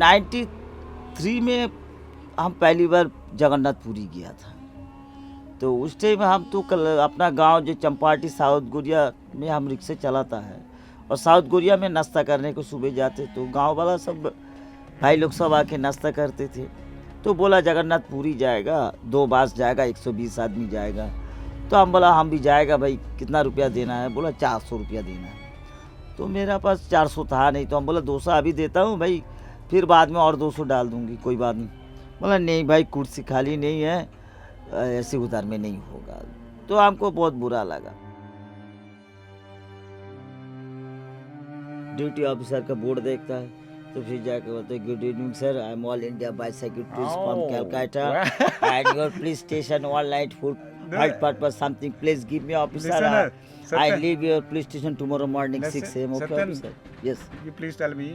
93 में हम पहली बार जगन्नाथपुरी गया था। तो उस टाइम हम तो कल अपना गांव जो चंपाटी साउथ गोरिया में हम रिक्शे चलाता है और साउथ गोरिया में नाश्ता करने को सुबह जाते, तो गांव वाला सब भाई लोग सब आके नाश्ता करते थे। तो बोला जगन्नाथपुरी जाएगा, 2 बस जाएगा, 120 आदमी जाएगा। तो हम बोला हम भी जाएगा भाई, कितना रुपया देना है? बोला 400 रुपया देना है। तो मेरा पास 400 था नहीं, तो हम बोला 200 अभी देता हूँ भाई, फिर बाद में और 200 डाल दूँगी, कोई बात नहीं। बोला नहीं भाई, कुर्सी खाली नहीं है, ऐसे उधर में नहीं होगा। तो हमको बहुत बुरा लगा। ड्यूटी ऑफिसर का बोर्ड देखता है तो फिर जाके बोलते हैं good evening sir, I am all India bicycle tourist from Calcutta and your police station all night food health purpose something, please give me officer. I leave your police station tomorrow morning 6 a.m. Okay, officer? Yes. You please tell me,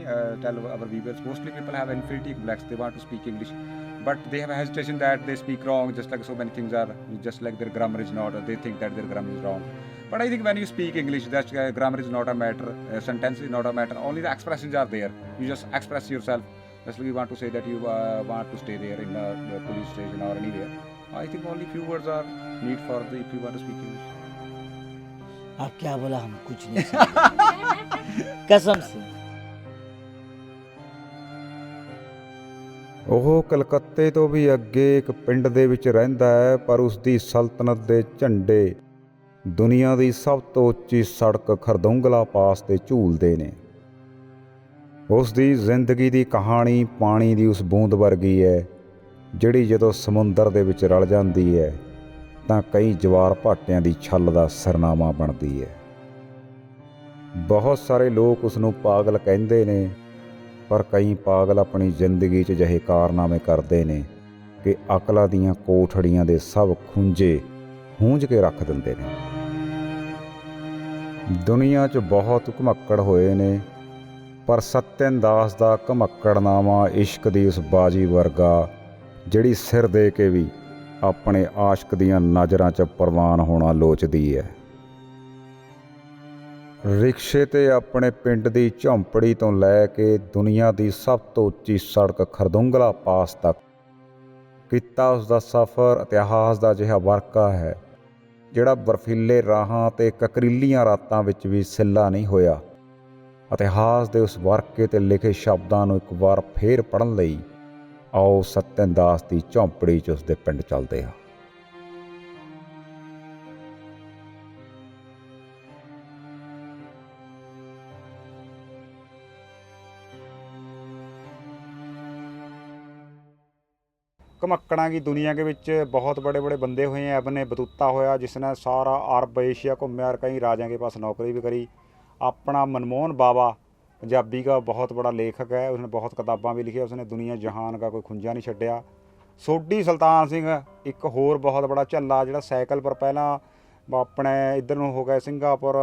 tell our viewers. Mostly people have inferiority complex. They want to speak English, but they have a hesitation that they speak wrong. Just like so many things are, just like their grammar is not. Or they think that their grammar is wrong. But I think when you speak English, that grammar is not a matter. Sentence is not a matter. Only the expressions are there. You just express yourself. Just like you want to say that you want to stay there in the police station or anywhere. I think only few words are need for the if you want to speak English. आप क्या बोला, हम कुछ नहीं समझे कसम से। ਉਹ ਕਲਕੱਤੇ ਤੋਂ ਵੀ ਅੱਗੇ ਇੱਕ ਪਿੰਡ ਦੇ ਵਿੱਚ ਰਹਿੰਦਾ ਹੈ, ਪਰ ਉਸ ਦੀ ਸਲਤਨਤ ਦੇ ਝੰਡੇ ਦੁਨੀਆ ਦੀ ਸਭ ਤੋਂ ਉੱਚੀ ਸੜਕ ਖਰਦੁੰਗਲਾ ਪਾਸ ਤੇ ਝੂਲਦੇ ਨੇ। ਉਸ ਦੀ ਜ਼ਿੰਦਗੀ ਦੀ ਕਹਾਣੀ ਪਾਣੀ ਦੀ ਉਸ ਬੂੰਦ ਵਰਗੀ ਹੈ ਜਿਹੜੀ ਜਦੋਂ ਸਮੁੰਦਰ ਦੇ ਵਿੱਚ ਰਲ ਜਾਂਦੀ ਹੈ ਤਾਂ ਕਈ ਜਵਾਰ ਭਾਟਿਆਂ ਦੀ ਛੱਲ ਦਾ ਸਰਨਾਮਾ ਬਣਦੀ ਹੈ। ਬਹੁਤ ਸਾਰੇ ਲੋਕ ਉਸ ਨੂੰ ਪਾਗਲ ਕਹਿੰਦੇ ਨੇ, ਪਰ ਕਈ ਪਾਗਲ ਆਪਣੀ ਜ਼ਿੰਦਗੀ 'ਚ ਅਜਿਹੇ ਕਾਰਨਾਮੇ ਕਰਦੇ ਨੇ ਕਿ ਅਕਲਾਂ ਦੀਆਂ ਕੋਠੜੀਆਂ ਦੇ ਸਭ ਖੂੰਜੇ ਹੂੰਝ ਕੇ ਰੱਖ ਦਿੰਦੇ ਨੇ। ਦੁਨੀਆ 'ਚ ਬਹੁਤ ਘੁਮੱਕੜ ਹੋਏ ਨੇ, ਪਰ ਸਤਿਅਨ ਦਾਸ ਦਾ ਘਮੱਕੜਨਾਮਾ ਇਸ਼ਕ ਦੀ ਉਸ ਬਾਜੀ ਵਰਗਾ ਜਿਹੜੀ ਸਿਰ ਦੇ ਕੇ ਵੀ ਆਪਣੇ ਆਸ਼ਕ ਦੀਆਂ ਨਜ਼ਰਾਂ 'ਚ ਪ੍ਰਵਾਨ ਹੋਣਾ ਲੋਚਦੀ ਹੈ। ਰਿਕਸ਼ੇ 'ਤੇ ਆਪਣੇ ਪਿੰਡ ਦੀ ਝੌਂਪੜੀ ਤੋਂ ਲੈ ਕੇ ਦੁਨੀਆ ਦੀ ਸਭ ਤੋਂ ਉੱਚੀ ਸੜਕ ਖਰਦੁੰਗਲਾ ਪਾਸ ਤੱਕ ਕੀਤਾ ਉਸ ਦਾ ਸਫ਼ਰ ਇਤਿਹਾਸ ਦਾ ਅਜਿਹਾ ਵਰਕਾ ਹੈ ਜਿਹੜਾ ਬਰਫੀਲੇ ਰਾਹਾਂ ਅਤੇ ਕਕਰੀਲੀਆਂ ਰਾਤਾਂ ਵਿੱਚ ਵੀ ਸਿੱਲਾ ਨਹੀਂ ਹੋਇਆ। ਇਤਿਹਾਸ ਦੇ ਉਸ ਵਰਕੇ 'ਤੇ ਲਿਖੇ ਸ਼ਬਦਾਂ ਨੂੰ ਇੱਕ ਵਾਰ ਫੇਰ ਪੜ੍ਹਨ ਲਈ ਆਓ ਸਤਿਅਨ ਦਾਸ ਦੀ ਝੌਂਪੜੀ 'ਚ ਉਸਦੇ ਪਿੰਡ ਚੱਲਦੇ ਹਾਂ। ਘਮੱਕੜਾਂ की दुनिया के ਵਿੱਚ बहुत बड़े बड़े बंदे हुए हैं। अपने बतूता होया जिसने सारा अरब एशिया घूमया और कई राजा के पास नौकरी भी करी। अपना मनमोहन बाबा पंजाबी का बहुत बड़ा लेखक है, उसने बहुत किताबां भी लिखी, उसने दुनिया जहान का कोई खुंजा नहीं छड्डिया। सोढी सुल्तान सिंह एक होर बहुत बड़ा झल्ला जिहड़ा साइकिल पर पहला अपने इधर नूं हो गया सिंगापुर,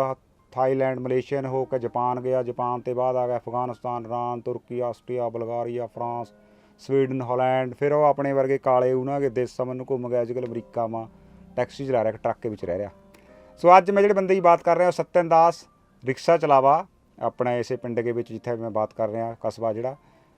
थाईलैंड, मलेशिया हो के जापान गया, जापान ते बाद आ गया अफगानिस्तान, ईरान, तुर्की, Austria, Bulgaria, France, Sweden, Holland. फिर वो अपने वर्गे काले उन्होंने के देशों में घूम गया। अजकल अमरीका में टैक्सी चला रहा, ट्रक के विच रह रहा। सो अज मैं जिहड़े बंदे की बात कर रहा सत्यन दास रिक्शा चलावा अपने इसे पिंड के विच जिथे मैं बात कर रहा कस्बा जिहड़ा।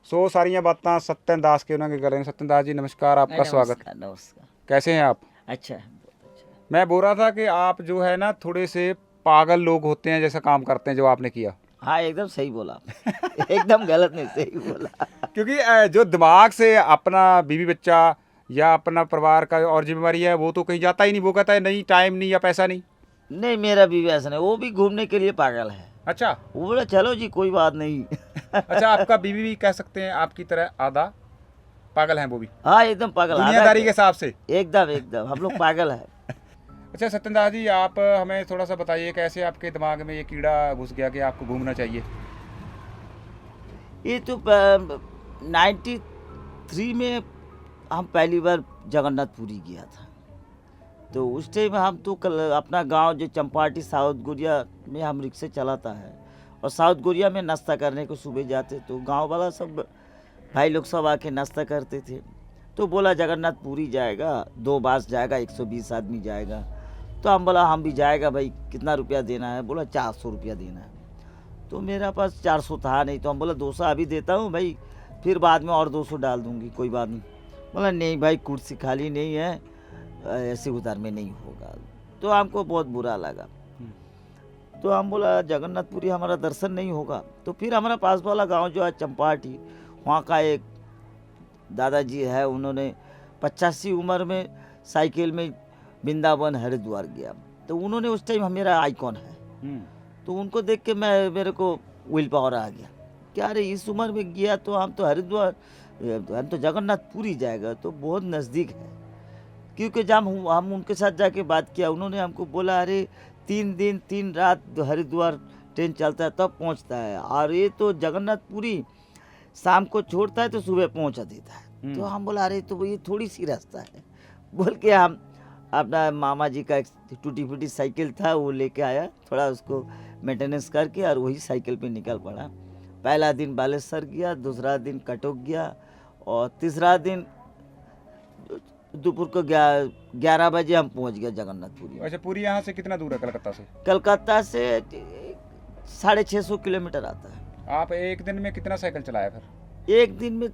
सो सारियां बातां सत्यन दास के उन्होंने कर रहे हैं। सत्यन दास जी नमस्कार, आपका स्वागत। नमस्कार। कैसे हैं आप? अच्छा है, बहुत अच्छा। मैं बोल रहा था कि आप जो है ना थोड़े से पागल लोग होते हैं जैसा काम करते हैं जो आपने किया। हाँ एकदम सही बोला एकदम गलत नहीं, सही बोला। क्योंकि जो दिमाग से अपना बीवी बच्चा या अपना परिवार का और जिम्मेवारी है वो तो कहीं जाता ही नहीं। वो कहता है नहीं टाइम नहीं या पैसा नहीं। नहीं मेरा भी वैसा नहीं, वो भी घूमने के लिए पागल है। अच्छा, वो बोला चलो जी कोई बात नहीं अच्छा आपका बीवी भी कह सकते हैं आपकी तरह आधा पागल हैं वो भी। हाँ एकदम पागल, दुनियादारी के हिसाब से एकदम एकदम हम लोग पागल है। अच्छा सत्यन दास जी, आप हमें थोड़ा सा बताइए कैसे आपके दिमाग में ये कीड़ा घुस गया कि आपको घूमना चाहिए। ये तो 93 में हम पहली बार जगन्नाथपुरी गया था। तो उस टाइम हम तो कल अपना गांव जो चंपाटी साउथ गोरिया में हम रिक्शे चलाता है और साउथ गोरिया में नाश्ता करने को सुबह जाते, तो गांव वाला सब भाई लोग सब आके नाश्ता करते थे। तो बोला जगन्नाथपुरी जाएगा, 2 बस जाएगा, 120 आदमी जाएगा। तो हम बोला हम भी जाएगा भाई, कितना रुपया देना है? बोला 400 रुपया देना है। तो मेरा पास 400 था नहीं, तो हम बोला 200 अभी देता हूँ भाई, फिर बाद में और 200 डाल दूंगी, कोई बात नहीं। बोला नहीं भाई, कुर्सी खाली नहीं है, ऐसे उधार में नहीं होगा। तो हमको बहुत बुरा लगा। तो हम बोला जगन्नाथपुरी हमारा दर्शन नहीं होगा। तो फिर हमारा पास वाला गांव जो है चंपाटी, वहाँ का एक दादाजी है, उन्होंने 85 उम्र में साइकिल में वृंदावन हरिद्वार गया। तो उन्होंने उस टाइम मेरा आइकॉन है, तो उनको देख के मेरे को विल पावर आ गया कि अरे इस उम्र में गया तो हम तो हरिद्वार, हम तो जगन्नाथपुरी जाएगा, तो बहुत नज़दीक है। क्योंकि जब हम उनके साथ जाके बात किया, उन्होंने हमको बोला अरे 3 दिन 3 रात हरिद्वार ट्रेन चलता है तब पहुंचता है, और ये तो जगन्नाथपुरी शाम को छोड़ता है तो सुबह पहुंचा देता है। तो हम बोला अरे तो ये थोड़ी सी रास्ता है। बोल के हम अपना मामा जी का एक टूटी फूटी साइकिल था, वो लेके आया, थोड़ा उसको मेंटेनेंस करके और वही साइकिल पे निकल पड़ा। पहला दिन बालेश्वर गया, दूसरा दिन कटक गया, और तीसरा दिन दोपहर को 11 बजे हम पहुंच गए जगन्नाथपुरी। अच्छा, पूरी यहाँ से कितना दूर है कलकत्ता से? कलकत्ता से 650 किलोमीटर आता है। आप एक दिन में कितना साइकिल चलाया फिर? एक दिन में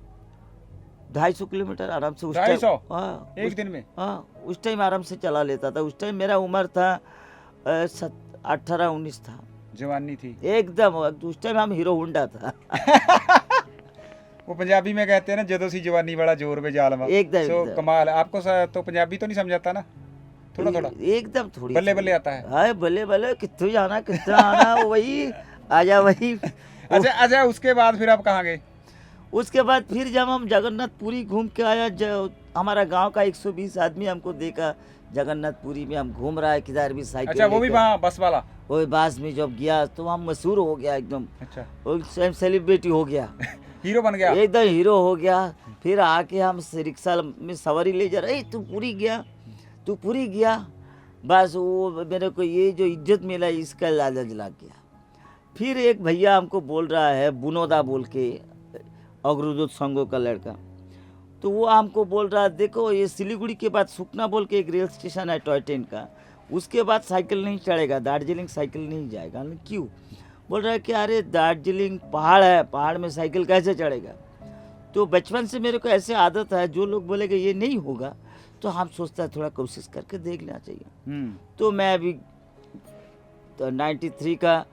250 किलोमीटर आराम से। 250? हाँ, एक दिन में? हाँ, उस टाइम आराम से चला लेता था। उस टाइम मेरा उम्र था 18-19 था, जवानी थी एकदम। उस टाइम हम हीरो होंडा था। वो पंजाबी में कहते हैं ना, जदों सी जवानी वाला जोर में जालमा। एकदम, सो एकदम। कमाल। आपको तो पंजाबी तो नहीं समझाता ना? थोड़ा थोड़ा एकदम थोड़ी बल्ले बल्ले आता है? हाँ, बल्ले बल्ले, कितने जाना कितना आना, वही आजा वही। अच्छा, उसके बाद फिर आप कहाँ गए? उसके बाद फिर जब हम जगन्नाथपुरी घूम के आया, जब हमारा गांव का 120 आदमी हमको देखा जगन्नाथपुरी में हम घूम रहा है, किधर भी साइकिल। अच्छा, वो भी वहाँ बस वाला? वो बस में जब गया तो हम मशहूर हो गया एकदम। अच्छा, उस टाइम सेलिब्रिटी हो गया, हीरो बन गया एकदम हीरो हो गया। फिर आके हम रिक्शा में सवारी ले जा रहे, तू पूरी गया, तू पूरी गया। बस वो मेरे को ये जो इज्जत मिला इसका लालच लग गया। फिर एक भैया हमको बोल रहा है, बुनोदा बोल के, अग्रदूत संघों का लड़का, तो वो हमको बोल रहा है देखो ये सिलीगुड़ी के बाद सुकना बोल के एक रेल स्टेशन है टॉय ट्रेन का, उसके बाद साइकिल नहीं चढ़ेगा, दार्जिलिंग साइकिल नहीं जाएगा। क्यों? बोल रहा है कि अरे दार्जिलिंग पहाड़ है, पहाड़ में साइकिल कैसे चढ़ेगा। तो बचपन से मेरे को ऐसे आदत है, जो लोग बोलेंगे ये नहीं होगा तो हम सोचता है थोड़ा कोशिश करके देख लेना चाहिए। तो मैं अभी 93 का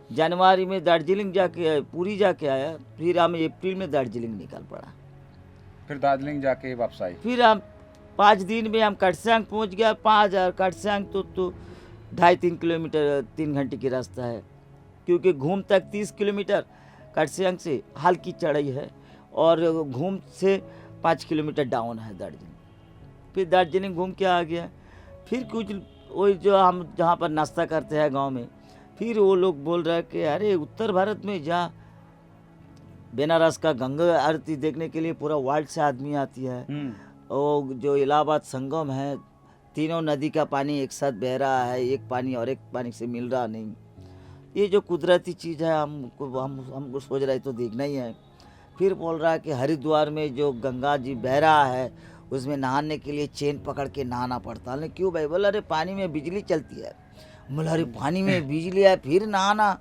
जनवरी में दार्जिलिंग जाके, पूरी जाके आया। फिर हम अप्रैल में दार्जिलिंग निकल पड़ा। फिर दार्जिलिंग जाके वापस आए? फिर हम 5 दिन में हम कटसांग पहुंच गया। 5000 कटसांग तो 2.5-3 किलोमीटर 3 घंटे की रास्ता है, क्योंकि घूम तक 30 किलोमीटर कटसांग से हल्की चढ़ाई है, और घूम से 5 किलोमीटर डाउन है दार्जिलिंग। फिर दार्जिलिंग घूम के आ गया। फिर कुछ वही जो हम जहाँ पर नाश्ता करते हैं गांव में, फिर वो लोग बोल रहे हैं कि अरे उत्तर भारत में जा, बनारस का गंगा आरती देखने के लिए पूरा वर्ल्ड से आदमी आती है। और जो इलाहाबाद संगम है, तीनों नदी का पानी एक साथ बह रहा है, एक पानी और एक पानी से मिल रहा नहीं। ये जो कुदरती चीज़ है हमको सोच रहे तो देखना ही है। फिर बोल रहा है कि हरिद्वार में जो गंगा जी बह रहा है उसमें नहाने के लिए चेन पकड़ के नहाना पड़ता है। क्यों भाई? बोला अरे पानी में बिजली चलती है। बोला अरे पानी में बिजली है फिर नहाना,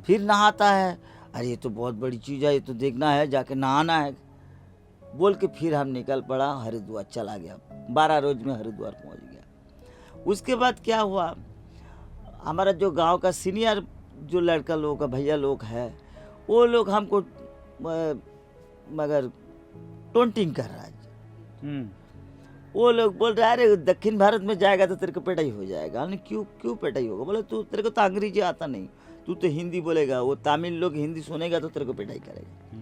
फिर नहाता है, अरे ये तो बहुत बड़ी चीज़ है, ये तो देखना है, जाके नहाना है। बोल के फिर हम निकल पड़ा, हरिद्वार चला गया। 12 रोज में हरिद्वार पहुंच गया। उसके बाद क्या हुआ, हमारा जो गांव का सीनियर जो लड़का लोग का भैया लोग है, वो लोग हमको मगर टोंटिंग कर रहा है। वो लोग बोल रहे अरे दक्षिण भारत में जाएगा तो तेरे को पिटाई हो जाएगा। क्यों पिटाई होगा? बोले तू, तेरे को तो अंग्रेजी आता नहीं, तू तो हिंदी बोलेगा, वो तमिल लोग हिंदी सुनेगा तो तेरे को पिटाई करेगा।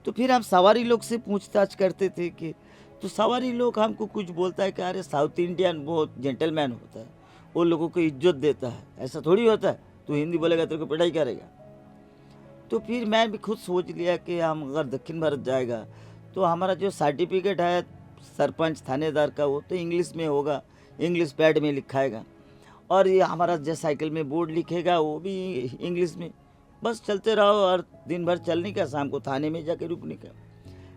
तो फिर हम सवारी लोग से पूछताछ करते थे कि, तो सवारी लोग हमको कुछ बोलता है कि अरे साउथ इंडियन बहुत जेंटलमैन होता है, वो लोगों को इज्जत देता है, ऐसा थोड़ी होता है, तू हिंदी बोलेगा तेरे को पिटाई करेगा। तो फिर मैं भी खुद सोच लिया कि हम अगर दक्षिण भारत जाएगा तो हमारा जो सर्टिफिकेट है सरपंच थानेदार का, वो तो इंग्लिश में होगा, इंग्लिश पैड में लिखाएगा, और ये हमारा जो साइकिल में बोर्ड लिखेगा वो भी इंग्लिश में। बस चलते रहो और दिन भर चलने का, शाम को थाने में जाके रुकने का।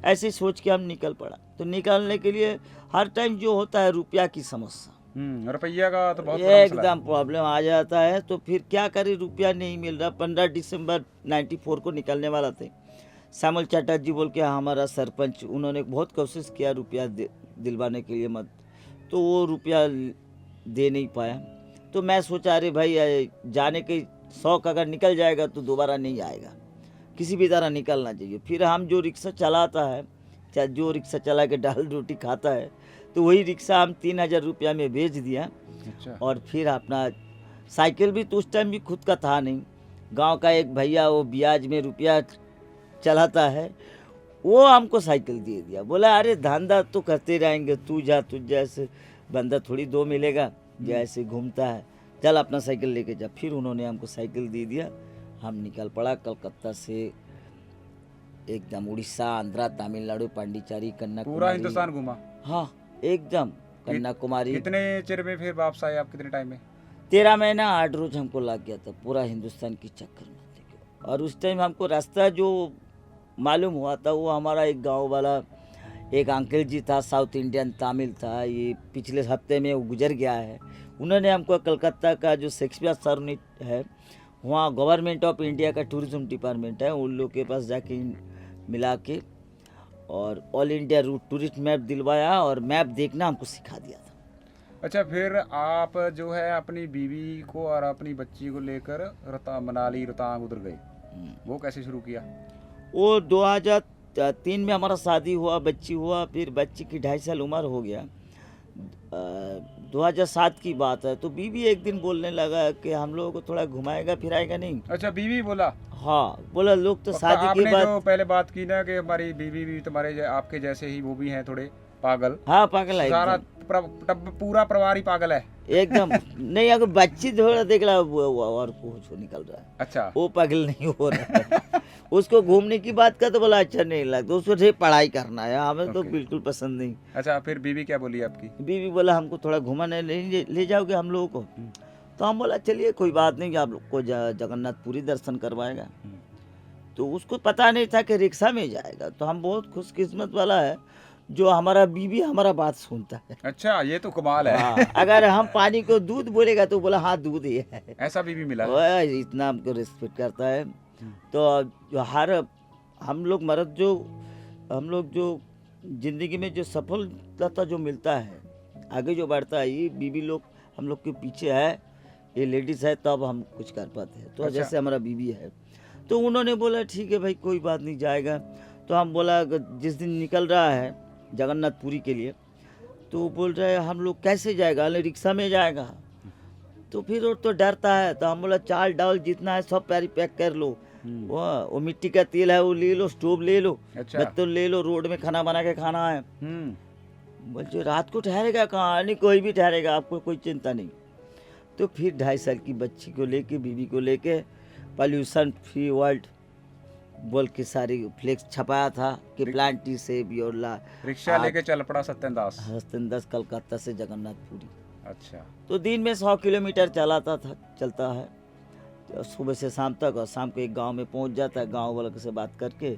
ऐसे सोच के हम निकल पड़ा। तो निकलने के लिए हर टाइम जो होता है रुपया की समस्या, रुपया का तो बहुत बड़ा मसला है। एकदम प्रॉब्लम आ जाता है। तो फिर क्या करें, रुपया नहीं मिल रहा। 15 दिसंबर 94 को निकलने वाला थे। श्यामल चटर्जी बोल के हमारा सरपंच, उन्होंने बहुत कोशिश किया रुपया दिलवाने के लिए मत, तो वो रुपया दे नहीं पाया। तो मैं सोचा अरे भाई जाने के शौक अगर निकल जाएगा तो दोबारा नहीं आएगा, किसी भी तरह निकलना चाहिए। फिर हम जो रिक्शा चलाता है, चाहे जो रिक्शा चला के दाल रोटी खाता है, तो वही रिक्शा हम 3000 रुपया में बेच दिया। अच्छा। और फिर अपना साइकिल भी तो उस टाइम भी खुद का था नहीं, गांव का एक भैया वो ब्याज में रुपया चलाता है, वो हमको साइकिल दे दिया। बोला अरे धंधा तो करते रहेंगे, तू जा, तुझ जैसे बंदा थोड़ी दो मिलेगा जैसे घूमता है, चल अपना साइकिल लेके जा। फिर उन्होंने हमको साइकिल दे दिया, हम निकल पड़ा कलकत्ता से एकदम उड़ीसा, आंध्रा, तमिलनाडु, पांडिचेरी, कन्याकुमारी, पूरा हिंदुस्तान घूमा? हाँ एकदम, कन्याकुमारी। कितने चिर में फिर वापस आए आप, कितने टाइम में? 13 महीना 8 रोज हमको लग गया था पूरा हिंदुस्तान की चक्कर में। और उस टाइम हमको रास्ता जो मालूम हुआ था वो हमारा एक गांव वाला एक अंकल जी था, साउथ इंडियन तमिल था, ये पिछले हफ्ते में वो गुजर गया है। उन्होंने हमको कलकत्ता का जो शेक्सपियर सरोवर है, वहाँ गवर्नमेंट ऑफ इंडिया का टूरिज्म डिपार्टमेंट है, उन लोग के पास जाके मिला के और all India route tourist map दिलवाया और मैप देखना हमको सिखा दिया था। अच्छा, फिर आप जो है अपनी बीवी को और अपनी बच्ची को लेकर मनाली रोहतांग उधर गए, वो कैसे शुरू किया? वो 2003 में हमारा शादी हुआ, बच्ची हुआ, फिर बच्ची की 2.5 साल उम्र हो गया। 2007 की बात है। तो बीवी एक दिन बोलने लगा कि हम लोगों को थोड़ा घुमाएगा फिराएगा नहीं। अच्छा, बीवी बोला? हाँ बोला, लोग तो शादी की आपने बात। जो पहले बात की ना कि हमारी बीवी भी तुम्हारे आपके जैसे ही वो भी हैं थोड़े पागल। हाँ पागल है सारा एकदम। पूरा परिवार ही पागल है एकदम नहीं, अगर बच्ची थोड़ा देख रहा और कुछ निकल रहा है। अच्छा, वो पागल नहीं हो रहा है। उसको घूमने की बात का तो बोला अच्छा नहीं लगता, उसको सिर्फ पढ़ाई करना है, हमें तो बिल्कुल पसंद नहीं। अच्छा, फिर बीवी क्या बोली आपकी? बीवी बोला हमको थोड़ा घुमाने ले जाओगे हम लोगों को। तो हम बोला चलिए कोई बात नहीं, आप लोग को जगन्नाथपुरी दर्शन करवाएगा। तो उसको पता नहीं था कि रिक्शा में जाएगा। तो हम बहुत खुशकिस्मत वाला है जो हमारा बीवी हमारा बात सुनता है। अच्छा, ये तो कमाल है। हाँ, अगर हम पानी को दूध बोलेगा तो बोला हाँ दूध ही है। ऐसा बीवी मिला? इतना हमको रिस्पेक्ट करता है। तो जो हम लोग जो जिंदगी में जो सफलता जो मिलता है, आगे जो बढ़ता है, ये बीवी लोग हम लोग के पीछे है, ये लेडीज है तब हम कुछ कर पाते हैं। तो अच्छा। जैसे हमारा बीवी है, तो उन्होंने बोला ठीक है भाई कोई बात नहीं, जाएगा। तो हम बोला जिस दिन निकल रहा है जगन्नाथपुरी के लिए, तो बोल रहे हैं हम लोग कैसे जाएगा, अरे रिक्शा में जाएगा। तो फिर वो तो डरता है। तो हम बोला चाल डाल जितना है सब पैरी पैक कर लो, वो मिट्टी का तेल है वो ले लो, स्टोव ले लो, अच्छा। बत्तल ले लो, रोड में खाना बना के खाना है। बोलते रात को ठहरेगा कहाँ, नहीं कोई भी ठहरेगा, आपको कोई चिंता नहीं। तो फिर 2.5 साल की बच्ची को लेके, बीवी को लेके, पॉल्यूशन फ्री वर्ल्ड बोल के सारी फ्लेक्स छपाया था कि प्लांटी से बियोला रिक्शा लेके चल पड़ा सत्यन दास कलकत्ता से जगन्नाथपुरी। अच्छा, तो दिन में 100 किलोमीटर चलता है तो सुबह से शाम तक, और शाम को एक गांव में पहुंच जाता है। गांव वालों से बात करके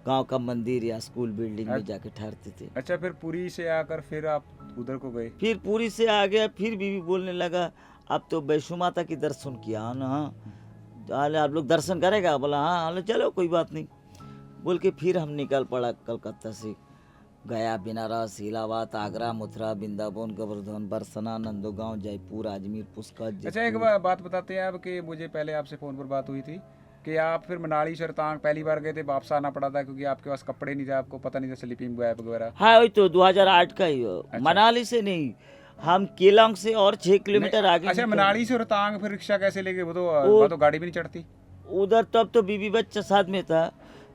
गांव का मंदिर या स्कूल बिल्डिंग में जाके ठहरते थे। अच्छा, फिर पुरी से आकर फिर आप उधर को गए? फिर पुरी से आ गया। फिर बीवी बोलने लगा अब तो वैष्णो माता की दर्शन किया ना, चले आप लोग दर्शन करेगा? बोला हाँ, चलो कोई बात नहीं बोल के फिर हम निकल पड़ा कलकत्ता से। गया बनारस, इलाहाबाद, आगरा, मथुरा, वृंदावन, गोवर्धन, बरसना, नंदोगांव, जयपुर, अजमेर, पुष्कर। अच्छा, एक बात बताते हैं आप कि मुझे पहले आपसे फ़ोन पर बात हुई थी कि आप फिर मनाली से रोहतांग पहली बार गए थे, वापस आना पड़ा था क्योंकि आपके पास कपड़े नहीं थे, आपको पता नहीं था स्लीपिंग बैग वगैरह। हाँ वही तो 2008 का ही हो। मनाली से नहीं, हम केलांग से और 6 किलोमीटर आगे। अच्छा, मनाली से रोहतांग फिर रिक्शा कैसे ले गए? वो तो गाड़ी भी नहीं चढ़ती उधर। तब तो बीवी बच्चा साथ में था,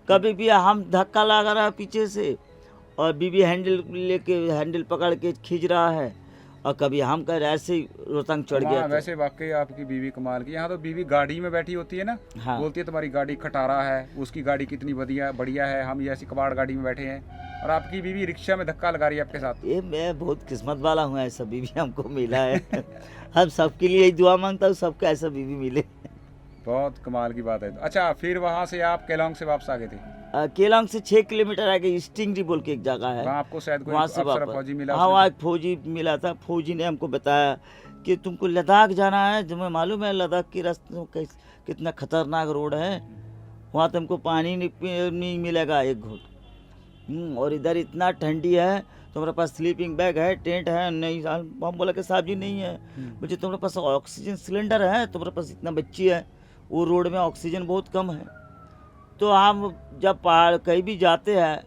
कभी भी हम धक्का लगा रहा पीछे से और बीवी हैंडल पकड़ के खींच रहा है, और कभी हम कह रहे ऐसे ही रोहतांग चढ़ गया। वैसे वाकई आपकी बीवी कमाल की। यहाँ तो बीवी गाड़ी में बैठी होती है ना, हाँ। बोलती है तुम्हारी गाड़ी खटारा है, उसकी गाड़ी कितनी बढ़िया है, हम ये ऐसी कबाड़ गाड़ी में बैठे हैं, और आपकी बीवी रिक्शा में धक्का लगा रही है आपके साथ। ये मैं बहुत किस्मत वाला हूँ, ऐसा बीवी हमको मिला है। हम सबके लिए यही दुआ मांगता हूँ, सबको ऐसा बीवी मिले। बहुत कमाल की बात है। अच्छा, फिर वहाँ से आप केलांग से वापस आ गए थे? केलांग से 6 किलोमीटर आगे स्टिंगरी बोल के एक जगह है, वहाँ आपको शायद कोई वहाँ से अफसर वापस। फौजी मिला? हाँ, वहाँ एक फौजी मिला था। फौजी ने हमको बताया कि तुमको लद्दाख जाना है, तुम्हें मालूम है लद्दाख के रास्ते कितना खतरनाक रोड है, वहाँ तो हमको पानी नहीं मिलेगा एक घूंट। और इधर इतना ठंडी है, तुम्हारे पास स्लीपिंग बैग है, टेंट है नहीं? हम बोला कि साहब जी नहीं है। मुझे तुम्हारे पास ऑक्सीजन सिलेंडर है? तुम्हारे पास इतना बच्ची है, वो रोड में ऑक्सीजन बहुत कम है। तो हम जब पहाड़ कहीं भी जाते हैं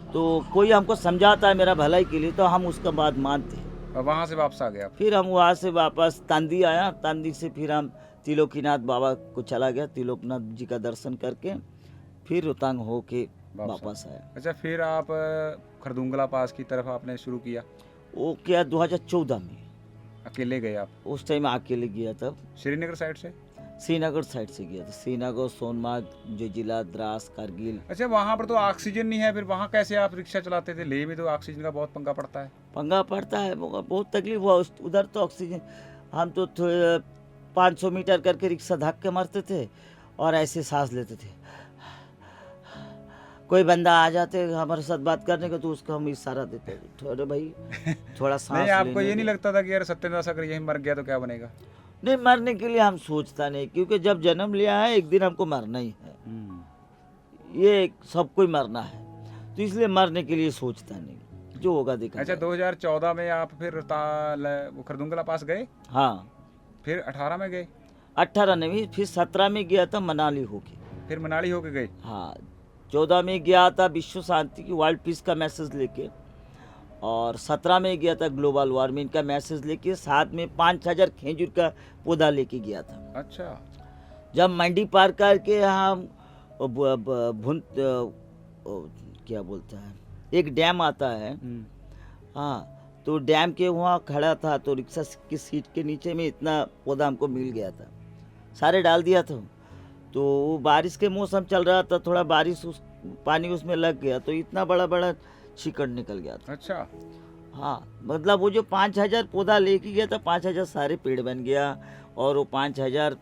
तो कोई हमको समझाता है मेरा भलाई के लिए, तो हम उसका बात मानते हैं। और वहाँ से वापस आ गया? फिर हम वहाँ से वापस तांदी आया, तांदी से फिर हम त्रिलोकीनाथ बाबा को चला गया, त्रिलोकनाथ जी का दर्शन करके फिर रोहतांग होके वापस आया। अच्छा, फिर आप खरदुंगला पास की तरफ आपने शुरू किया? वो क्या 2014 में, अकेले गए आप? उस टाइम अकेले गया था। श्रीनगर साइड से? श्रीनगर साइड से गया था, श्रीनगर, सोनमार्ग, जोजिला, द्रास, कारगिल। अच्छा, वहाँ पर तो ऑक्सीजन नहीं है, फिर वहाँ कैसे आप रिक्शा चलाते थे? लेह में तो ऑक्सीजन का बहुत पंगा पड़ता है। पंगा पड़ता है, बहुत तकलीफ हुआ उधर तो ऑक्सीजन। हम तो 500 मीटर करके रिक्शा धक्के मारते थे और ऐसे सांस लेते थे। कोई बंदा आ जाते हमारे साथ बात करने का तो उसको हम इशारा देते थे, थोड़े भाई थोड़ा सांस नहीं, आपको ये लेने नहीं दो। लगता था कि यार सत्यनारायण अगर यही मर गया तो क्या बनेगा? नहीं, मरने के लिए हम सोचता नहीं, क्योंकि जब जन्म लिया है एक दिन हमको मरना ही है, ये सब कोई मरना है, तो इसलिए मरने के लिए सोचता नहीं, जो होगा देखा अच्छा, जाएगा। 2014 में आप फिर खरदुंगला पास गए, हाँ, फिर 18 में गए, 18 नहीं, फिर 17 में गया था मनाली होके। फिर मनाली होके गए। हाँ, 14 में गया था विश्व शांति की वर्ल्ड पीस का मैसेज लेके, और 17 में गया था ग्लोबल वार्मिंग का मैसेज लेके, साथ में 5000 खजूर का पौधा लेके गया था। अच्छा, जब मंडी पार करके हम क्या बोलता है, एक डैम आता है, हाँ, तो डैम के वहाँ खड़ा था, तो रिक्शा की सीट के नीचे में इतना पौधा हमको मिल गया था, सारे डाल दिया था। तो बारिश के मौसम चल रहा था, थोड़ा बारिश पानी उसमें लग गया तो इतना बड़ा बड़ा चिकन निकल गया था। अच्छा, हाँ, मतलब वो जो 5000 पौधा लेके गया था, 5000 सारे पेड़ बन गया, और वो 5000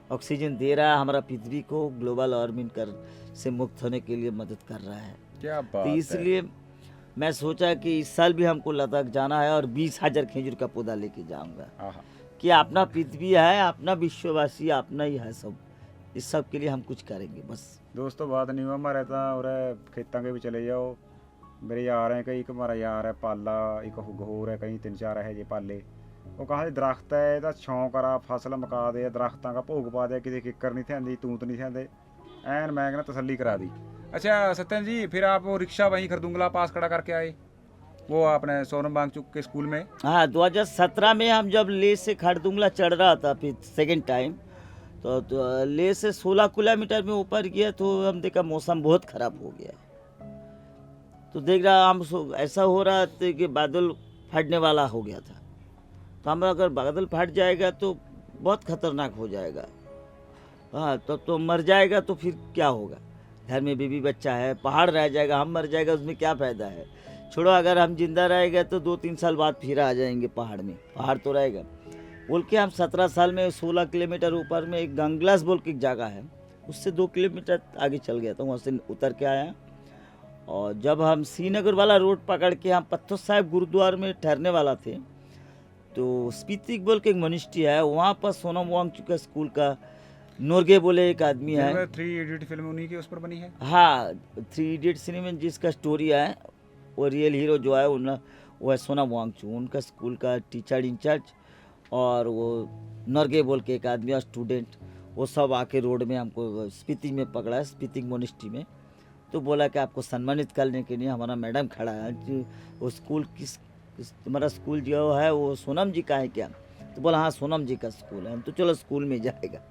ऑक्सीजन दे रहा है हमारा पृथ्वी को, ग्लोबल वार्मिंग कर से मुक्त होने के लिए मदद कर रहा है। क्या बात तो है। इसलिए मैं सोचा कि इस साल भी हमको लद्दाख जाना है और 20,000 खजूर का पौधा लेके जाऊंगा, आहा। कि अपना पृथ्वी है, अपना विश्ववासी अपना ही है सब, इस सब के लिए हम कुछ करेंगे बस। दोस्तों, बात नहीं हुआ हमारे तो खेतों के भी चले जाओ, मेरे यार हैं कई, एक हमारा यार है पाला, एक होर है कई 3-4 है जे पाले, ਉਹ ਕਹਿੰਦੇ ਦਰਖਤ ਹੈ ਇਹਦਾ ਸ਼ੌਂਕ ਆ ਫਸਲ ਮਕਾ ਦੇ, ਦਰਖਤਾਂ ਦਾ ਭੋਗ ਪਾ ਦੇ, ਕਿਤੇ ਕਿੱਕਰ ਨਹੀਂ ਥਿਆਂਦੀ, ਤੂਤ नहीं ਥਿਆਂਦੇ, ਐਨ मैं कहना तसल्ली करा दी। अच्छा सत्यन जी, फिर आप वो रिक्शा वहीं खरदुंगला पास खड़ा करके आए, वो आपने सोनम वांगचुक के स्कूल में? हाँ, 2017 में हम जब ले से खरदुंगला चढ़ रहा था फिर सेकेंड टाइम, तो ले से 16 किलोमीटर में ऊपर गया तो हम देखा मौसम बहुत ख़राब हो गया, तो देख रहा हम ऐसा हो रहा था कि बादल फटने वाला हो गया था, तो हम अगर बादल फट जाएगा तो बहुत खतरनाक हो जाएगा। हाँ, तो मर जाएगा तो फिर क्या होगा, घर में बीबी बच्चा है, पहाड़ रह जाएगा, हम मर जाएगा उसमें क्या फ़ायदा है। छोड़ो, अगर हम जिंदा रहेगा तो 2-3 साल बाद फिर आ जाएंगे पहाड़ में, पहाड़ तो रहेगा। बोल के हम 17 साल में 16 किलोमीटर ऊपर में एक गंगलास बोल की एक जगह है, उससे 2 किलोमीटर आगे चल गया था, वहाँ से उतर के आया। और जब हम श्रीनगर वाला रोड पकड़ के हम पत्थर साहिब गुरुद्वार में ठहरने वाला थे, तो स्पीतिक बोल के एक मॉनेस्ट्री है, वहाँ पर सोनम वांगचुक का स्कूल का नोरगे बोले एक आदमी है। 3 इडियट फिल्म उन्हीं की उस पर बनी है? हाँ, 3 इडियट सिनेमा जिसका स्टोरी है, वो रियल हीरो जो है वो है सोनम वांगचुक, उनका स्कूल का टीचर इंचार्ज, और वो नोरगे बोल के एक आदमी और स्टूडेंट, वो सब आके रोड में हमको स्पीतिक में पकड़ा है, स्पीतिक मॉनेस्ट्री में। तो बोला कि आपको सम्मानित करने के लिए हमारा मैडम खड़ा है, जो वो स्कूल तुम्हारा स्कूल जो है वो सोनम जी का है क्या? तो बोला हाँ, सोनम जी का स्कूल है। तो चलो स्कूल में जाएगा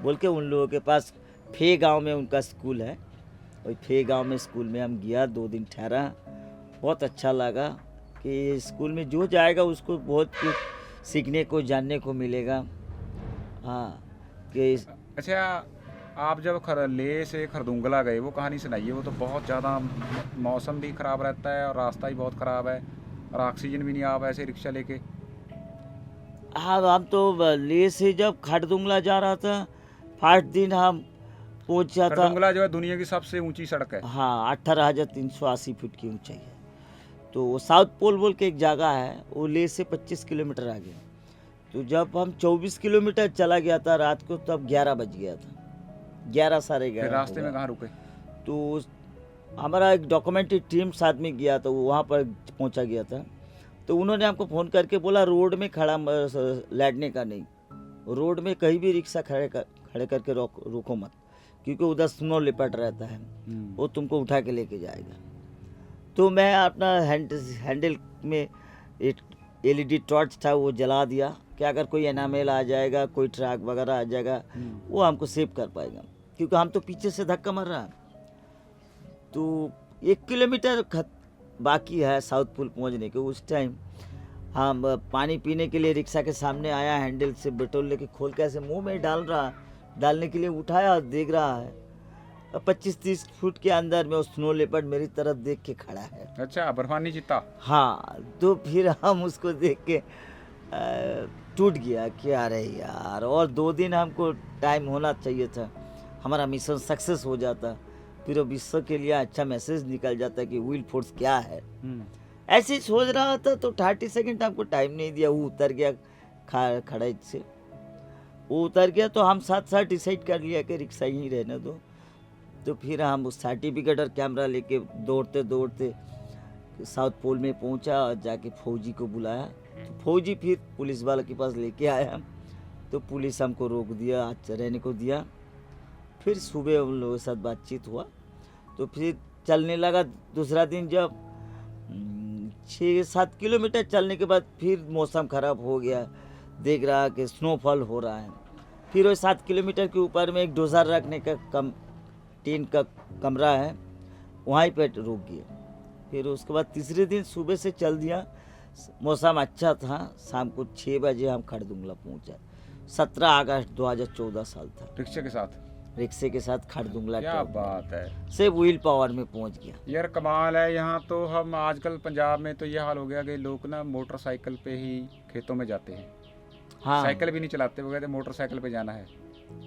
बोल के उन लोगों के पास फे गांव में उनका स्कूल है, और फे गांव में स्कूल में हम गया, 2 दिन ठहरा, बहुत अच्छा लगा कि स्कूल में जो जाएगा उसको बहुत कुछ सीखने को जानने को मिलेगा। हाँ, कि अच्छा, आप जब लेह से खरदुंगला गए, वो कहानी सुनाइए। वो तो बहुत ज़्यादा मौसम भी ख़राब रहता है और रास्ता भी बहुत ख़राब है और ऑक्सीजन भी नहीं, आप ऐसे रिक्शा लेके? हाँ, हम तो लेह से जब खरदुंगला जा रहा था, फर्स्ट दिन हम पहुँचा था। खरदुंगला जो है दुनिया की सबसे ऊंची सड़क है। हाँ, 18,380 फीट की ऊंचाई है। तो वो साउथ पोल बोल के एक जगह है, वो लेह से 25 किलोमीटर आगे। तो जब हम 24 किलोमीटर चला गया था रात को, तब 11 बज गया था, 11 साढ़े फिर 11 रास्ते में होगा। कहाँ रुके? तो हमारा एक डॉक्यूमेंट्री टीम साथ में गया तो वहाँ पर पहुँचा गया था। तो उन्होंने हमको फ़ोन करके बोला रोड में खड़ा लैटने का नहीं, रोड में कहीं भी रिक्शा खड़े करके रोको मत, क्योंकि उधर स्नो लिपट रहता है, वो तुमको उठा के लेके जाएगा। तो मैं अपना हैंडल में एक LED टॉर्च था वो जला दिया कि अगर कोई एनामेल आ जाएगा, कोई ट्रक वगैरह आ जाएगा, वो हमको सेव कर पाएगा, क्योंकि हम तो पीछे से धक्का मार रहा है। तो 1 किलोमीटर बाकी है साउथ पुल पहुंचने के। उस टाइम हम पानी पीने के लिए रिक्शा के सामने आया, हैंडल से बटोल लेके खोल के ऐसे मुंह में डालने के लिए उठाया और देख रहा है 25-30 फुट के अंदर में वो स्नो लेपर्ड मेरी तरफ देख के खड़ा है। अच्छा, बर्फानी चीता। हाँ, तो फिर हम उसको देख के टूट गया कि अरे यार, और 2 दिन हमको टाइम होना चाहिए था, हमारा मिशन सक्सेस हो जाता, फिर विश्व के लिए अच्छा मैसेज निकल जाता कि व्हील फोर्स क्या है। ऐसे ही सोच रहा था तो 30 सेकंड हमको टाइम नहीं दिया, वो उतर गया खड़े से, वो उतर गया तो हम साथ साथ डिसाइड कर लिया कि रिक्शा ही रहने दो। तो फिर हम उस सर्टिफिकेट और कैमरा लेके दौड़ते दौड़ते साउथ पोल में पहुंचा और जाके फौजी को बुलाया। तो फौजी फिर पुलिस वाले के पास लेके आया, तो पुलिस हमको रोक दिया, रहने को दिया। फिर सुबह उन लोगों के साथ बातचीत हुआ, तो फिर चलने लगा। दूसरा दिन जब 6-7 किलोमीटर चलने के बाद फिर मौसम ख़राब हो गया, देख रहा कि स्नोफॉल हो रहा है। फिर वो 7 किलोमीटर के ऊपर में एक डोजर रखने का टीन का कमरा है, वहीं पे रुक गया। फिर उसके बाद तीसरे दिन सुबह से चल दिया, मौसम अच्छा था। शाम को 6 बजे हम खड़दुंगला पहुंचा। 17 अगस्त 2014 साल था। रिक्शे के साथ? रिक्शे के साथ खड़दुंगला क्या बात है, से व्हील पावर में पहुंच गया। यार कमाल है। यहाँ तो हम आजकल पंजाब में तो ये हाल हो गया कि लोग ना मोटरसाइकिल पे ही खेतों में जाते हैं। हाँ, साइकिल भी नहीं चलाते, वो कहते मोटरसाइकिल पे जाना है।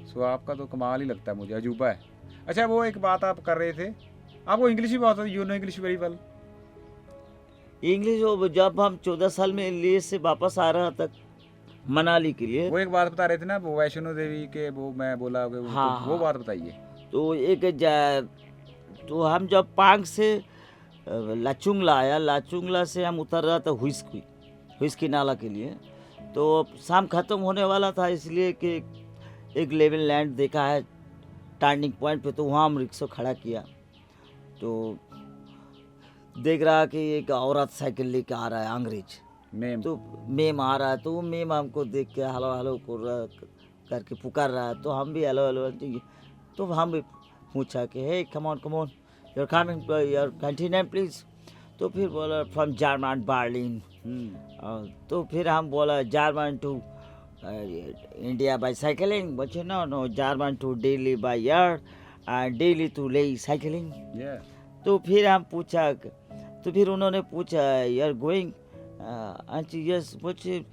सो आपका तो कमाल ही लगता है मुझे, अजूबा है। अच्छा, वो एक बात आप कर रहे थे, आपको इंग्लिश भी बहुत आती है, you know English very well. English जब हम 14 साल में ले से वापस आ रहा था मनाली के लिए, वो एक बात बता रहे थे ना, वो वैष्णो देवी के, वो मैं बोला कि हाँ, वो बात बताइए। तो हम जब पांग से लाचुंगला आया, लाचुंगला से हम उतर रहा था हुइस्की नाला के लिए। तो शाम ख़त्म होने वाला था, इसलिए कि एक लेवल लैंड देखा है टर्निंग पॉइंट पे, तो वहाँ हम रिक्शा खड़ा किया। तो देख रहा कि एक औरत साइकिल लेके आ रहा है, अंग्रेज, मेम। तो मेम आ रहा है। तो वो मेम हमको देख के हेलो हेलो करके पुकार रहा है, तो हम भी हेलो हेलो। तो हम भी पूछा कि hey come on you are coming your country name please. तो फिर बोला फ्रॉम जर्मन बर्लिन। तो फिर हम बोला German to India by cycling. बच्चे no German to Delhi by air and Delhi to Leh cycling. तो फिर हम पूछा, तो फिर उन्होंने पूछा यार गोइंग यस बच्चे।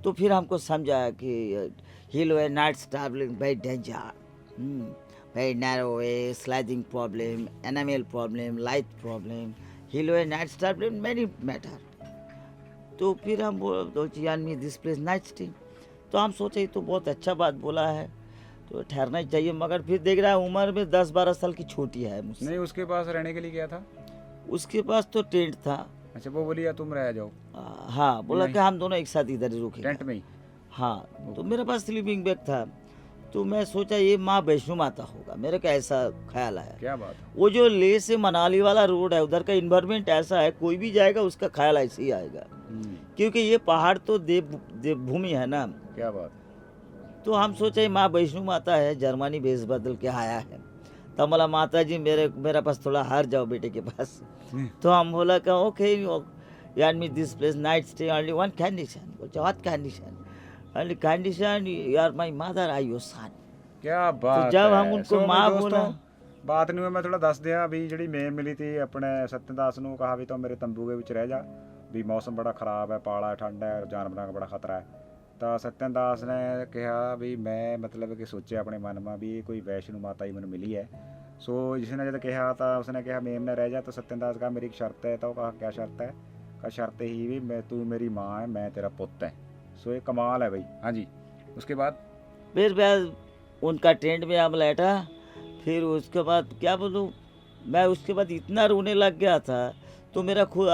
तो फिर हमको समझा कि hill way nights travelling very danger, very narrow way, sliding problem, enamel problem, light problem, hill way, night traveling, many matter. तो फिर हम बोले दिस प्लेस नाइट स्टे। तो हम सोचे ये तो बहुत अच्छा बात बोला है, तो ठहरना ही चाहिए। मगर फिर देख रहा है उम्र में 10-12 साल की छोटी है मुझसे। नहीं, उसके पास रहने के लिए क्या था? उसके पास तो टेंट था। अच्छा, वो बोली या तुम रह जाओ? हाँ, बोला कि हम दोनों एक साथ इधर ही रुके टेंट में ही? हाँ, तो मेरे पास स्लीपिंग बैग था। तो मैं सोचा ये माँ वैष्णो माता होगा, मेरे को ऐसा ख्याल आया। क्या बात है। वो जो लेह से मनाली वाला रोड है, उधर का इन्वायरमेंट ऐसा है, कोई भी जाएगा उसका ख्याल ऐसे ही आएगा, क्योंकि ये पहाड़ तो देवभूमि है ना। क्या बात। तो हम सोचे माँ वैष्णो माता है, जर्मनी भेस बदल के आया है। तो बोला माता जी मेरा पास थोड़ा हार जाओ बेटे के पास। तो हम बोला कि ओके यार me this place night stay only one condition. बोलते what condition? Only condition you are my mother I your son. क्या बात। तो जब हम है। उनको सो माँ दोस्तों, बोला, ਬਾਤ ਨੂੰ ਮੈਂ ਥੋੜਾ ਦੱਸ ਦਿਆਂ ਵੀ ਜਿਹੜੀ ਮੇਮ ਮਿਲੀ ਤੀ ਆਪਣੇ ਸਤਿੰਦਾਸ ਨੂੰ ਕਹਾ ਵੀ ਤੂੰ ਮੇਰੇ ਤੰਬੂ ਦੇ ਵਿੱਚ ਰਹਿ ਜਾ, ਵੀ ਮੌਸਮ ਬੜਾ ਖਰਾਬ ਹੈ, ਪਾਲਾ ਠੰਡ ਹੈ, ਜਾਨਵਰਾਂ ਦਾ ਬੜਾ ਖਤਰਾ ਹੈ। ਤਾਂ ਸਤਿੰਦਾਸ ਨੇ ਕਿਹਾ ਵੀ ਮੈਂ ਮਤਲਬ ਕਿ ਸੋਚਿਆ ਆਪਣੇ ਮਨ ਮਾ ਵੀ ਇਹ ਕੋਈ ਵੈਸ਼ਨੂ ਮਾਤਾ ਹੀ ਮੈਨੂੰ ਮਿਲੀ ਹੈ। ਸੋ ਜਿਸ ਨੇ ਜਦ ਕਿਹਾ ਤਾਂ ਉਸਨੇ ਕਿਹਾ ਮੇਮ ਨੇ ਰਹਿ ਜਾ। ਤਾਂ ਸਤਿੰਦਾਸ ਕਹਾ ਮੇਰੀ ਇੱਕ ਸ਼ਰਤ ਹੈ। ਤਾਂ ਉਹ ਕਹਾ क्या शर्त है? का शर्त ही भी मैं तू मेरी माँ है, मैं तेरा पुत है। सो ये कमाल है भाई। हाँ जी, उसके बाद फिर उनका टेंट में हम बैठा फिर उसके बाद क्या बोलूँ, मैं उसके बाद इतना रोने लग गया था, तो मेरा खुद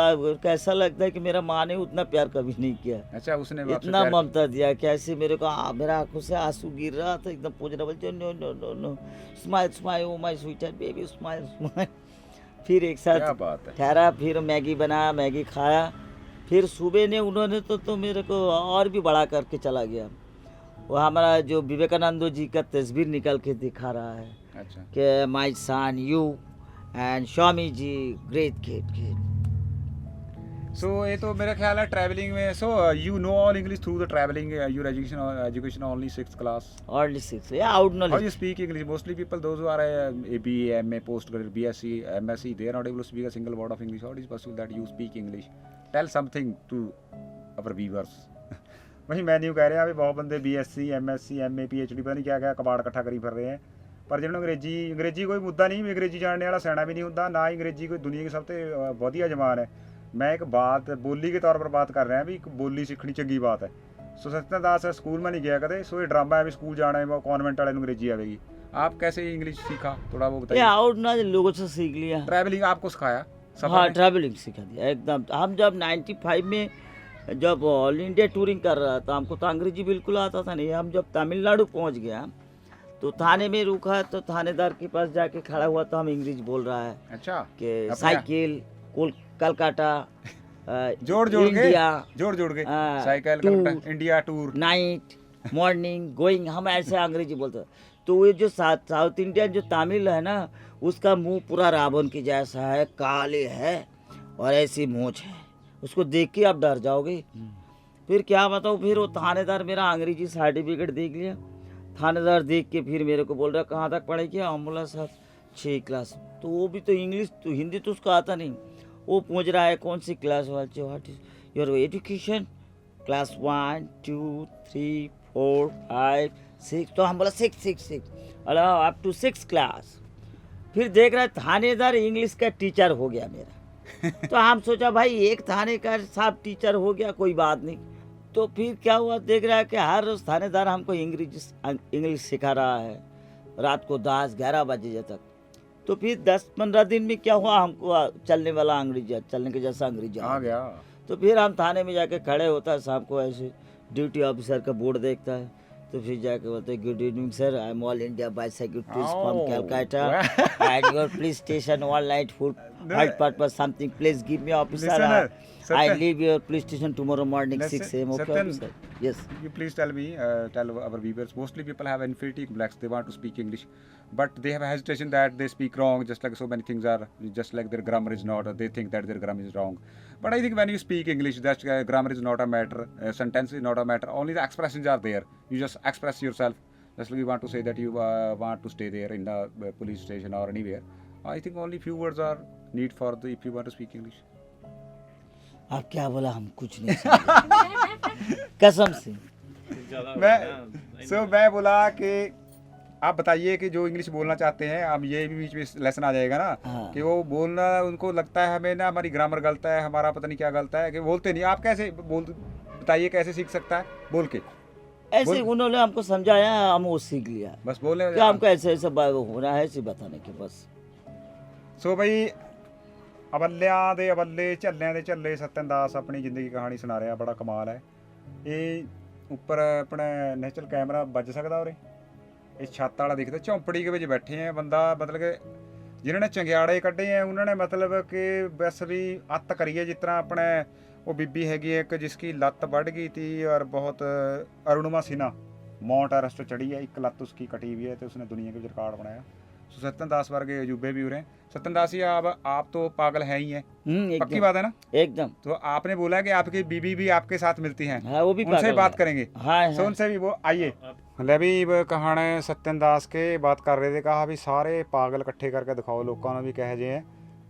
कैसा लगता है कि मेरा माँ ने उतना प्यार कभी नहीं किया, अच्छा, उसने आपसे इतना प्यार- ममता दिया कि ऐसे मेरे को मेरा आंखों से आंसू गिर रहा था, एकदम पूजना बोलते no no no no, smile smile, oh my sweet baby, smile smile. फिर एक क्या साथ बात है। ठहरा, फिर मैगी बनाया, मैगी खाया। फिर सुबह ने उन्होंने तो मेरे को और भी बड़ा करके चला गया। वो हमारा जो विवेकानंद जी का तस्वीर निकल के दिखा रहा है अच्छा, कि my son you and Swami ji great kid. सो ये तो मेरा ख्याल है ट्रैवलिंग में, so you know all English through the travelling, your education only 6th class. Only 6, yeah, out How knowledge. you speak English? Mostly people, those who are a BA, MA, postgraduate, BSc, MSc, they are not able to speak a single word of English. How is it possible that you speak English? Tell something to our viewers. वही मैं नहीं कह रहा भी बहुत बंदे BSc, MSc, MA, PhD पता नहीं क्या क्या कबाड़ इकट्ठा करी फिर रहे हैं, ਪਰ ਜਿਹਨੂੰ ਅੰਗਰੇਜ਼ੀ ਕੋਈ ਮੁੱਦਾ ਨਹੀਂ ਵੀ ਅੰਗਰੇਜ਼ੀ ਜਾਣਨੇ ਵਾਲਾ ਸਿਆਣਾ ਵੀ ਨਹੀਂ ਹੁੰਦਾ, ਨਾ ਹੀ ਅੰਗਰੇਜ਼ੀ ਕੋਈ ਦੁਨੀਆ ਦੀ ਸਭ ਤੋਂ ਵਧੀਆ ਜ਼ਬਾਨ ਹੈ। मैं एक बात बोली के तौर पर बात कर रहा है भी एक बोली सीखनी चंगी बात है। सो सत्येंद्र दास स्कूल में नहीं गया कदे, सो ये ड्रामा है भी स्कूल जाना है, वो कॉन्वेंट वाले ਨੂੰ अंग्रेजी आवेगी। आप कैसे इंग्लिश सीखा, थोड़ा वो ये बताइए। आउट नॉलेज लोगों से सीख लिया। ट्रैवलिंग आपको सिखाया? सफर हाँ, में? ट्रैवलिंग सिखा दिया एकदम। हम जब 95 में जब ऑल इंडिया टूरिंग कर रहा था, हमको तो अंग्रेजी बिल्कुल आता था नहीं। हम जब तमिलनाडु पहुंच गया तो थाने में रुका, तो थानेदार के पास जाके खड़ा हुआ तो हम इंग्लिश बोल रहा है अच्छा, कि अपने- साइकिल कलकत्ता, जोड़ के इंडिया, जोड़ के हाँ, cycle tour, Calcutta, India tour. Night, morning, going, हम ऐसे अंग्रेजी बोलते हैं। तो ये जो साउथ इंडियन जो तमिल है ना, उसका मुंह पूरा रावण के जैसा है, काले है और ऐसी मूंछ है, उसको देख के आप डर जाओगे। फिर क्या बताओ, फिर वो थानेदार मेरा अंग्रेजी सर्टिफिकेट देख लिया। थानेदार देख के फिर मेरे को बोल रहा कहाँ तक पढ़े क्या, हम बोला सर 6 क्लास। तो वो भी तो इंग्लिश, तो हिंदी तो उसको आता नहीं। वो पूछ रहा है कौन सी क्लास वाले, what is your education, class 1 2 3 4 5 6। तो हम बोला 6 अप टू 6 क्लास। फिर देख रहा है थानेदार इंग्लिश का टीचर हो गया मेरा। तो हम सोचा भाई एक थाने का साहब टीचर हो गया, कोई बात नहीं। तो फिर क्या हुआ, देख रहा है कि हर रोज थानेदार हमको इंग्लिश सिखा रहा है, रात को 10-11 बजे तक। तो फिर 10-15 दिन में क्या हुआ, हमको चलने वाला अंग्रेजी, चलने के जैसा अंग्रेजी आ गया। तो फिर हम थाने में जाके खड़े होता है, शाम को ऐसे ड्यूटी ऑफिसर का बोर्ड देखता है, तो फिर जाके बोलते हैं good evening sir, I am all India bicyclist from Oh, Calcutta and your police station all night food health purpose something please give me officer, Listen, I Satyan. Leave your police station tomorrow morning Listen, 6 AM। Okay Satyan. Officer, yes. You please tell me, tell our viewers. Mostly people have inferiority complex. They want to speak English, but they have a hesitation that they speak wrong. Just like so many things are, just like their grammar is not. Or they think that their grammar is wrong. But I think when you speak English, that grammar is not a matter. Sentence is not a matter. Only the expressions are there. You just express yourself. Just like you want to say that you want to stay there in the police station or anywhere. I think only few words are need for the if you want to speak English. आप क्या बोला, हम कुछ नहीं समझे कसम से। मैं बोला कि आप बताइए कि जो इंग्लिश बोलना चाहते हैं, अब ये भी बीच में लेसन आ जाएगा ना, हाँ। कि वो बोलना उनको लगता है हमें ना हमारी ग्रामर गलत है, हमारा पता नहीं क्या गलत है, कि बोलते नहीं। आप कैसे बोल, बताइए कैसे सीख सकता है बोल के? ऐसे उन्होंने हमको समझाया, हम वो सीख लिया बस बोलने कि हमको ऐसे ऐसे होना है, ऐसे बताने के बस। ਸੋ ਬਈ ਅਵਲਿਆਂ ਦੇ ਅਵਲੇ ਝੱਲਿਆਂ ਦੇ ਝੱਲੇ ਸਤਿੰਦਰ ਦਾਸ ਆਪਣੀ ਜ਼ਿੰਦਗੀ ਕਹਾਣੀ ਸੁਣਾ ਰਿਹਾ, ਬੜਾ ਕਮਾਲ ਹੈ। ਇਹ ਉੱਪਰ ਆਪਣਾ ਨੈਚੁਰਲ ਕੈਮਰਾ ਵੱਜ ਸਕਦਾ ਉਰੇ, ਇਹ ਛੱਤ ਵਾਲਾ ਦਿਖਦਾ, ਝੌਂਪੜੀ ਦੇ ਵਿੱਚ ਬੈਠੇ ਆ ਬੰਦਾ, ਮਤਲਬ ਕਿ ਜਿਨ੍ਹਾਂ ਨੇ ਚੰਗਿਆੜੇ ਕੱਢੇ ਆ ਉਹਨਾਂ ਨੇ ਮਤਲਬ ਕਿ ਬਸ ਵੀ ਅੱਤ ਕਰੀਏ। ਜਿਸ ਤਰ੍ਹਾਂ ਆਪਣੇ ਉਹ ਬੀਬੀ ਹੈਗੀ ਇੱਕ ਜਿਸकी ਲੱਤ ਵੱਢ ਗਈ थी और बहुत अरुणिमा सिन्हा माउंट एवरेस्ट चढ़ी है, एक लत उसकी कटी हुई है, तो उसने दुनिया के रिकॉर्ड बनाया। सो सत्येंद्र दास वर्गे अजूबे भी उरे। सत्येंद्र दास जी आप तो पागल है ही हैं, पक्की बात है ना? एकदम। तो आपने बोला कि आपकी बीबी भी आपके साथ मिलती हैं, हाँ, वो भी उनसे पागल बात है। करेंगे। हाँ, सो उनसे भी वो आइए ले भी कहाने सत्येंद्र दास के बात कर रहे थे, कहा भी सारे पागल इकट्ठे करके दिखाओ लोगों ने भी कहे जे हैं।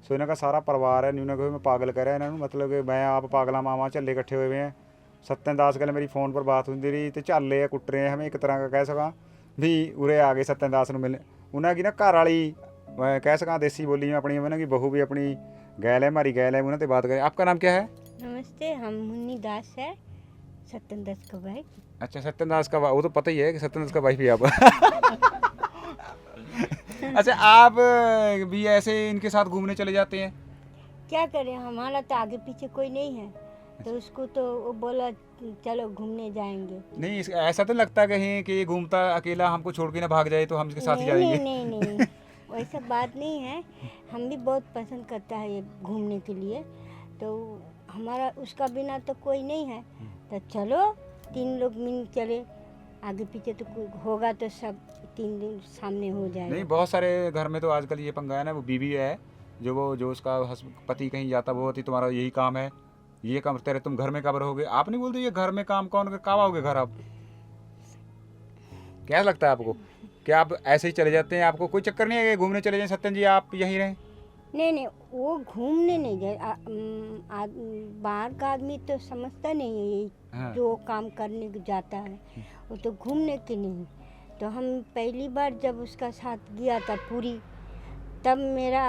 सो इन्हों का सारा परिवार है, इन्होंने कहा मैं पागल कह रहा इन्होंने, मतलब कि मैं आप पागला मामा झल्ले इकट्ठे हुए हुए हैं। सत्येंद्र दास कल मेरी फ़ोन पर बात होती रही, तो झल्ले कुट रहे हैं हमें, एक तरह का कह सका भी उरे आ गए सत्येंद्र दास को मिलने। उन्हें की ना घर वाली मैं कह सका देसी बोली में अपनी, उन्होंने की बहू भी अपनी गैल है, हमारी गैल है, उन्होंने बात करें। आपका नाम क्या है? नमस्ते, हम मुन्नी दास है, सत्येंद्र दास का भाई। अच्छा, सत्येंद्र दास का वो तो पता ही है कि सत्येंद्र दास का भाई भी आप अच्छा, आप भी ऐसे इनके साथ घूमने चले जाते हैं? क्या करें, हमारा तो आगे पीछे कोई नहीं है, तो उसको तो वो बोला चलो घूमने जाएंगे। नहीं, ऐसा तो लगता कहीं कि ये घूमता अकेला हमको छोड़ के ना भाग जाए तो हम इसके साथ ही नहीं जाएंगे? नहीं नहीं नहीं, वैसा बात नहीं है। हम भी बहुत पसंद करता है ये घूमने के लिए, तो हमारा उसका बिना तो कोई नहीं है, तो चलो 3 लोग मिल चले, आगे पीछे तो कोई होगा तो सब 3 दिन सामने हो जाएगा। नहीं, बहुत सारे घर में तो आजकल ये पंगा है ना, वो बीवी है जो उसका पति कहीं जाता वो होती तुम्हारा यही काम है, ये काम करते रहे, तुम घर में कब रहोगे? आप नहीं बोलते ये घर में काम कौन कब आओगे घर आप? क्या लगता है आपको, क्या आप ऐसे ही चले जाते हैं? आपको कोई चक्कर नहीं है कि घूमने चले जाएं सत्यन जी, आप यहीं रहें? नहीं नहीं, वो घूमने नहीं जाए, बाहर का आदमी तो समझता नहीं है ये, हाँ। जो काम करने को जाता है वो तो घूमने के नहीं। तो हम पहली बार जब उसका साथ गया था पूरी, तब मेरा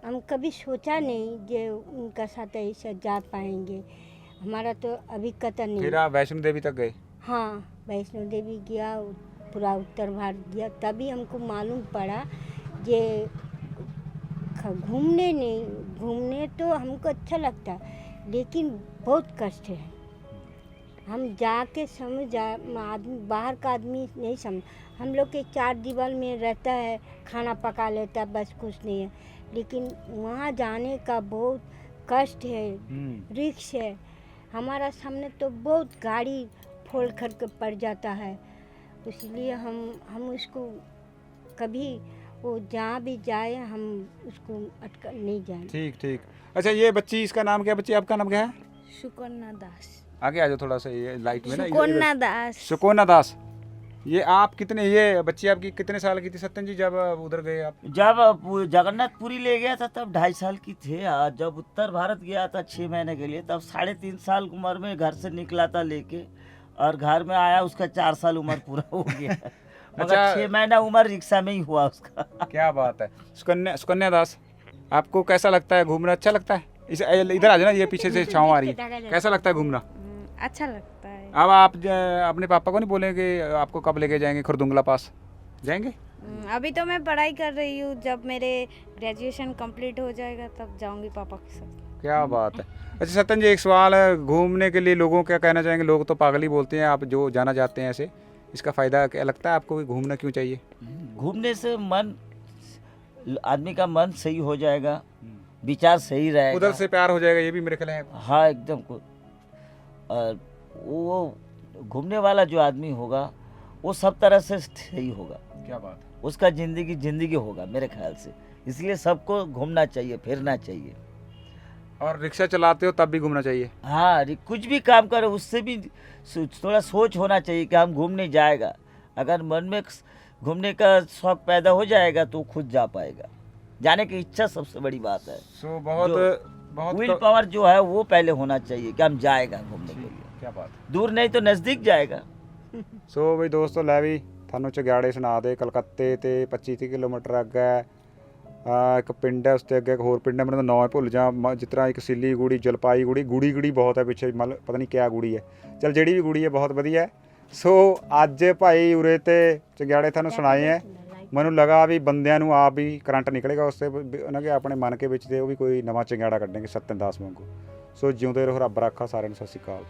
हम कभी सोचा नहीं कि उनका साथ ऐसा जा पाएंगे, हमारा तो अभी कतन नहीं। फिर आप वैष्णो देवी तक गए? हाँ, वैष्णो देवी गया, पूरा उत्तर भारत गया, तभी हमको मालूम पड़ा ये घूमने नहीं, घूमने तो हमको अच्छा लगता है लेकिन बहुत कष्ट है। हम जाके समझ आदमी, बाहर का आदमी नहीं समझ, हम लोग के 4 दीवार में रहता है, खाना पका लेता है, बस कुछ नहीं है, लेकिन वहाँ जाने का बहुत कष्ट है, रिस्क है। हमारा सामने तो बहुत गाड़ी फोड़ कर के पड़ जाता है, इसलिए हम उसको कभी वो जहाँ भी जाए हम उसको अटका नहीं जाए। ठीक ठीक। अच्छा, ये बच्ची, इसका नाम क्या? बच्ची आपका नाम क्या है? सुकन्या दास। आगे आ जाओ थोड़ा सा, ये लाइट में ना। सुकन्या दास। सुकन्या दास। ये आप कितने, ये बच्ची आपकी कितने साल की थी सत्यन जी जब उधर गए आप? जब जगन्नाथपुरी ले गया था तब 2.5 साल की थे, और जब उत्तर भारत गया था 6 महीने के लिए तब 3.5 साल की उम्र में घर से निकला था लेके, और घर में आया उसका 4 साल उम्र पूरा हो गया। मगर अच्छा। 6 महीना उम्र रिक्शा में ही हुआ उसका। क्या बात है। सुकन्या दास, आपको कैसा लगता है घूमना? अच्छा लगता है? इधर आ जाना, ये पीछे से छाँव आ रही है, कैसा लगता है घूमना? अच्छा लगता है। अब आप अपने पापा को नहीं बोलेंगे आपको कब लेके जाएंगे खरदुंगला पास? जाएंगे? अभी तो मैं पढ़ाई कर रही हूँ, जब मेरे ग्रेजुएशन कंप्लीट हो जाएगा तब जाऊंगी पापा के साथ। क्या बात है। अच्छा सत्यन जी, एक सवाल है, घूमने के लिए लोगों क्या कहना चाहेंगे? लोग तो पागल ही बोलते हैं, आप जो जाना चाहते हैं ऐसे, इसका फ़ायदा क्या लगता है आपको कि घूमना क्यों चाहिए? घूमने से आदमी का मन सही हो जाएगा, विचार सही रहेगा, उधर से प्यार हो जाएगा, ये भी मेरे ख्याल है। हाँ एकदम को। और वो घूमने वाला जो आदमी होगा वो सब तरह से सही होगा, क्या बात है। उसका जिंदगी होगा मेरे ख्याल से। इसलिए सबको घूमना चाहिए, फिरना चाहिए। और रिक्शा चलाते हो तब भी घूमना चाहिए? हाँ, कुछ भी काम करो उससे भी थोड़ा सोच होना चाहिए कि हम घूमने जाएगा। अगर मन में घूमने का शौक पैदा हो जाएगा तो खुद जा पाएगा। जाने की इच्छा सबसे बड़ी बात है। सो बहुत विल पावर जो है वो पहले होना चाहिए कि हम जाएगा घूमने के लिए। क्या बात है। दूर नहीं तो नज़दीक जाएगा। ਸੋ ਬਈ ਦੋਸਤੋ, ਲੈ ਵੀ ਤੁਹਾਨੂੰ ਚਗਿਆੜੇ ਸੁਣਾ ਦੇ। ਕਲਕੱਤੇ ਤੇ 25-30 ਕਿਲੋਮੀਟਰ ਅੱਗੇ ਇੱਕ ਪਿੰਡ ਹੈ, ਉਸ ਤੋਂ ਅੱਗੇ ਇੱਕ ਹੋਰ ਪਿੰਡ ਹੈ, ਮੈਨੂੰ ਤਾਂ ਨਾਂ ਹੀ ਭੁੱਲ ਜਾ, ਜਿਸ ਤਰ੍ਹਾਂ ਇੱਕ ਸਿੱਲੀ ਗੁੜੀ, ਜਲਪਾਈ ਗੁੜੀ ਬਹੁਤ ਹੈ ਪਿੱਛੇ, ਮਤਲਬ ਪਤਾ ਨਹੀਂ ਕਿਆ ਗੁੜੀ ਹੈ। ਚਲ ਜਿਹੜੀ ਵੀ ਗੁੜੀ ਹੈ ਬਹੁਤ ਵਧੀਆ ਹੈ। ਸੋ ਅੱਜ ਭਾਈ ਉਰੇ ਤੇ ਚਗਿਆੜੇ ਤੁਹਾਨੂੰ ਸੁਣਾਏ ਹੈ। ਮੈਨੂੰ ਲੱਗਾ ਵੀ ਬੰਦਿਆਂ ਨੂੰ ਆਪ ਵੀ ਕਰੰਟ ਨਿਕਲੇਗਾ ਉਸ 'ਤੇ, ਉਹਨਾਂ ਕੇ ਆਪਣੇ ਮਨ ਕੇ ਵਿੱਚ ਤੇ ਉਹ ਵੀ ਕੋਈ ਨਵਾਂ ਚੰਗਿਆੜਾ ਕੱਢਣਗੇ ਸਤਿੰਦਾਸ ਵਾਂਗੂ। ਸੋ ਜਿਉਂਦੇ ਰਹੋ, ਰੱਬ ਰਾਖਾ ਸਾਰਿਆਂ ਨੂੰ। ਸਤਿ ਸ਼੍ਰੀ ਅਕਾਲ।